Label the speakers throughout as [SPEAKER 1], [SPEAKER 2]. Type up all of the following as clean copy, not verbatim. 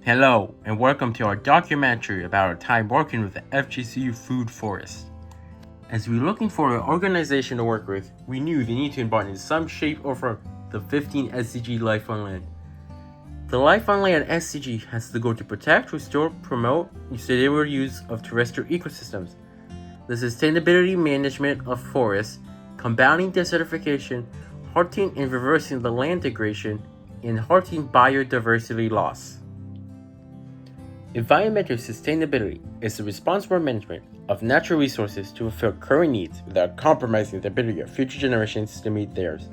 [SPEAKER 1] Hello, and welcome to our documentary about our time working with the FGCU Food Forest. As we were looking for an organization to work with, we knew they need to embody in some shape or form the 15 SDG Life on Land. The Life on Land SDG has the goal to protect, restore, promote sustainable use of terrestrial ecosystems, the sustainability management of forests, combating desertification, halting and reversing the land degradation, and halting biodiversity loss. Environmental sustainability is the responsible management of natural resources to fulfill current needs without compromising the ability of future generations to meet theirs.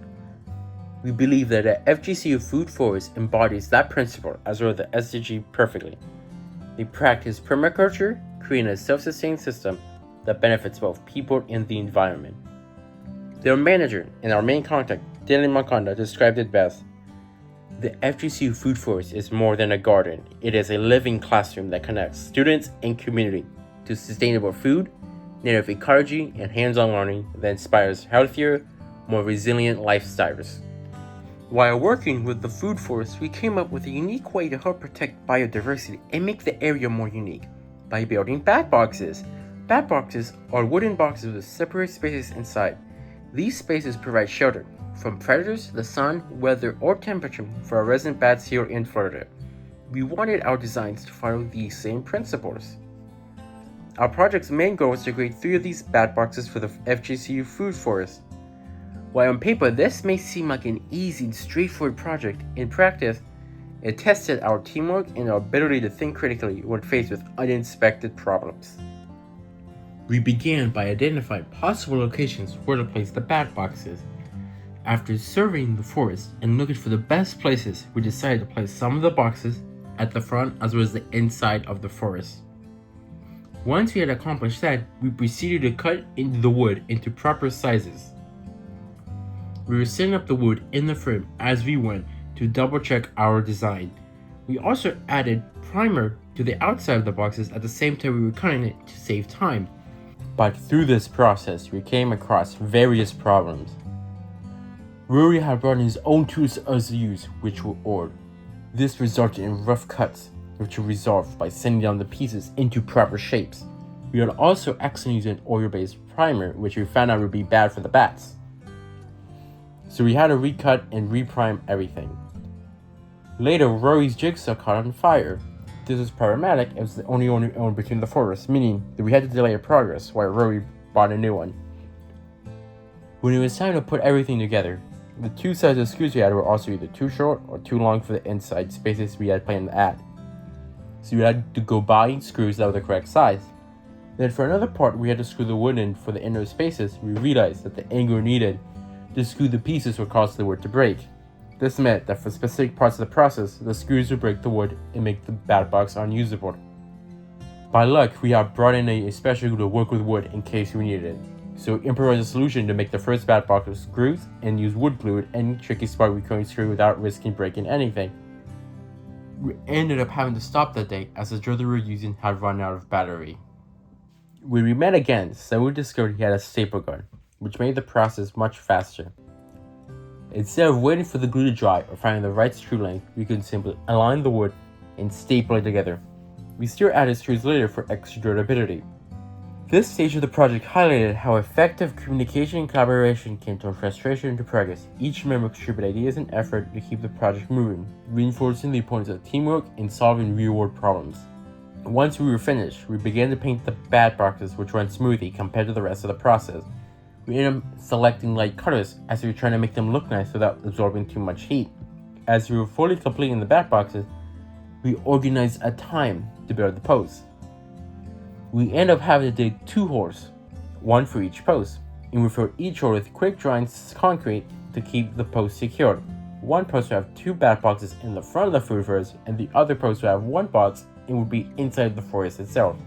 [SPEAKER 1] We believe that the FGCU Food Forest embodies that principle as well as the SDG perfectly. They practice permaculture, creating a self-sustaining system that benefits both people and the environment. Their manager and our main contact, Dylan Makonda, described it best. The FGCU Food Forest is more than a garden. It is a living classroom that connects students and community to sustainable food, native ecology, and hands-on learning that inspires healthier, more resilient lifestyles. While working with the food forest, we came up with a unique way to help protect biodiversity and make the area more unique by building bat boxes. Bat boxes are wooden boxes with separate spaces inside. These spaces provide shelter from predators, the sun, weather, or temperature for our resident bats here in Florida. We wanted our designs to follow these same principles. Our project's main goal was to create 3 of these bat boxes for the FGCU Food Forest. While on paper this may seem like an easy and straightforward project, in practice, it tested our teamwork and our ability to think critically when faced with unexpected problems. We began by identifying possible locations where to place the bat boxes. After surveying the forest and looking for the best places, we decided to place some of the boxes at the front as well as the inside of the forest. Once we had accomplished that, we proceeded to cut into the wood into proper sizes. We were setting up the wood in the frame as we went to double check our design. We also added primer to the outside of the boxes at the same time we were cutting it to save time. But through this process, we came across various problems. Rory had brought in his own tools to us to use, which were oiled. This resulted in rough cuts, which were resolved by sanding down the pieces into proper shapes. We had also accidentally used an oil-based primer, which we found out would be bad for the bats. So we had to recut and reprime everything. Later, Rory's jigsaw caught on fire. This was problematic as it was the only one we owned between the forests, meaning that we had to delay our progress while Rory bought a new one. When it was time to put everything together, the 2 sides of screws we had were also either too short or too long for the inside spaces we had planned to add. So we had to go buy screws that were the correct size. Then for another part we had to screw the wood in for the inner spaces. We realized that the angle needed to screw the pieces would cause the wood to break. This meant that for specific parts of the process, the screws would break the wood and make the bat box unusable. By luck, we had brought in a special glue to work with wood in case we needed it. So we improvised a solution to make the first bat box with screws and use wood glue at any tricky spot we couldn't screw without risking breaking anything. We ended up having to stop that day as the driller we were using had run out of battery. When we met again, Saul discovered he had a staple gun, which made the process much faster. Instead of waiting for the glue to dry or finding the right screw length, we could simply align the wood and staple it together. We still added screws later for extra durability. This stage of the project highlighted how effective communication and collaboration can turn frustration into progress. Each member contributed ideas and effort to keep the project moving, reinforcing the importance of teamwork in solving real-world problems. Once we were finished, we began to paint the bat boxes, which ran smoothly compared to the rest of the process. We ended up selecting light colors as we were trying to make them look nice without absorbing too much heat. As we were fully completing the bat boxes, we organized a time to build the posts. We ended up having to dig 2 holes, 1 for each post, and we filled each hole with quick drying concrete to keep the post secured. One post would have 2 bat boxes in the front of the food forest, and the other post would have 1 box and would be inside the forest itself.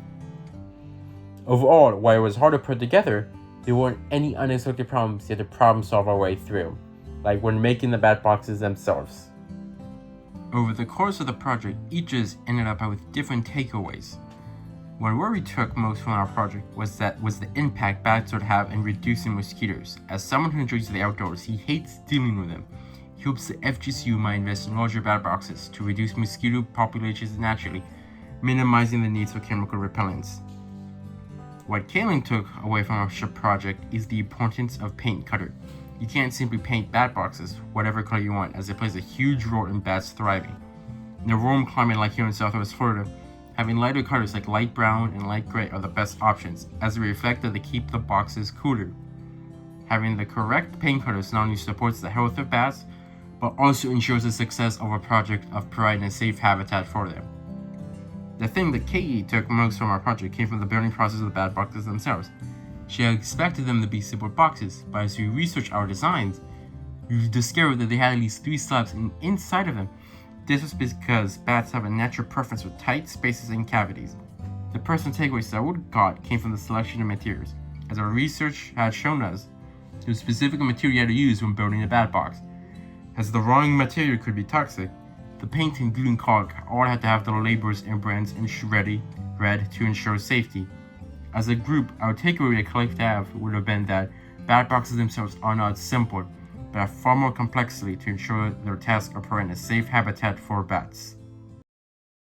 [SPEAKER 1] Overall, while it was hard to put together, there weren't any unexpected problems yet to problem solve our way through, like when making the bat boxes themselves. Over the course of the project, each of us ended up with different takeaways. One worry we took most from our project was the impact bats would have in reducing mosquitoes. As someone who enjoys the outdoors, he hates dealing with them, he hopes the FGCU might invest in larger bat boxes to reduce mosquito populations naturally, minimizing the need for chemical repellents. What Kaling took away from our project is the importance of paint cutter. You can't simply paint bat boxes whatever color you want, as it plays a huge role in bats thriving. In a warm climate like here in Southwest Florida, having lighter colors like light brown and light gray are the best options, as they reflect that they keep the boxes cooler. Having the correct paint colors not only supports the health of bats, but also ensures the success of a project of providing a safe habitat for them. The thing that Katie took most from our project came from the building process of the bat boxes themselves. She had expected them to be simple boxes, but as we researched our designs, we discovered that they had at least 3 slabs inside of them. This was because bats have a natural preference for tight spaces and cavities. The personal takeaways that we got came from the selection of materials, as our research had shown us the specific material you had to use when building a bat box. As the wrong material could be toxic, the paint and glue and caulk all had to have the labels and brands red to ensure safety. As a group, our takeaway at Collective Ave would have been that bat boxes themselves are not simple, but have far more complexity to ensure their task of providing a safe habitat for bats.